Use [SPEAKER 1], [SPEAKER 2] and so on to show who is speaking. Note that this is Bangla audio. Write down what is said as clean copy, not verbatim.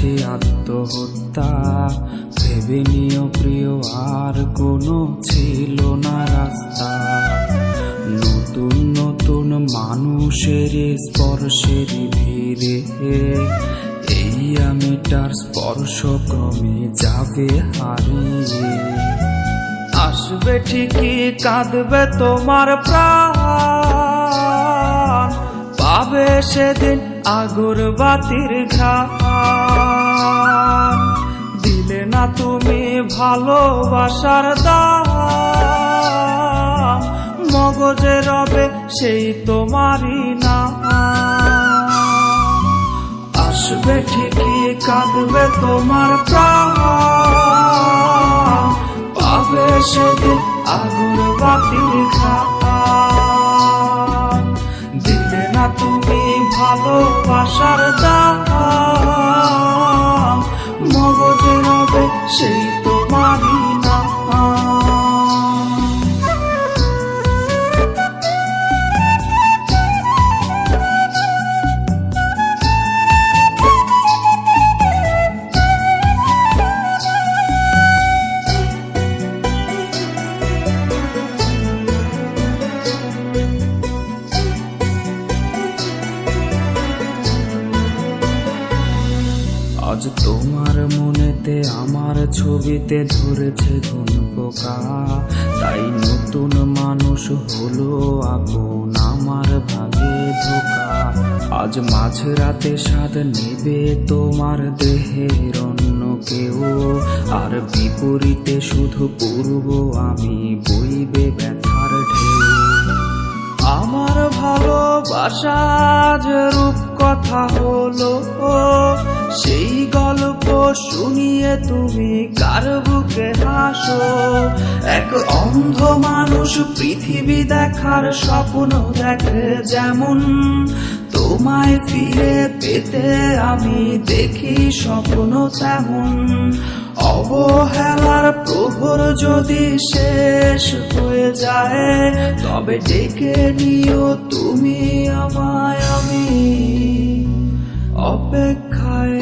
[SPEAKER 1] করেছি আত্মহত্যা। ভেবে নিও প্রিয় আর কোনো ছিল না রাস্তা। নতুন নতুন মানুষের স্পর্শের ভিড়ে এই আমিটার স্পর্শ ক্রমে যাবে হারিয়ে। আসবে ঠিকই কাঁদবে তোমার প্রাণ, পাবে সেদিন আগরবাতির ঘ্রাণ। দিলে না তুমি ভালোবাসার দাম, মগজে রবে সেই তোমারই নাম। আসবে ঠিকই কাঁদবে তোমার প্রাণ, পাবে সেদিন আগরবাতির ঘ্রাণ। দিলে না তুমি ভালোবাসার দাম, মগজে রবে সেই তোমারই নাম। আজ তোমার মনেতে আমার ছবিতে ধরেছে ঘুন পোকা, তাই নতুন মানুষ হলো আপন আমার ভাগে ধোকা। আজ মাঝরাতে স্বাদ নেবে তোমার দেহের অন্য কেউ, আর বিপরীতে শুধু পূর্ব আমি বইবে ব্যথার ঢেউ। আমার ভালোবাসা যে রূপ কথা হলো, সেই গল্প শুনিয়ে তুমি কার বুকে হাসো। এক অন্ধ মানুষ পৃথিবী দেখার স্বপ্ন দেখে যেমন, তোমায় ফিরে পেতে আমি দেখি স্বপ্ন তেমন। অবহেলার প্রহর যদি শেষ হয়ে যায়, তবে ডেকে নিও তুমি আমায়, আমি অপেক্ষায়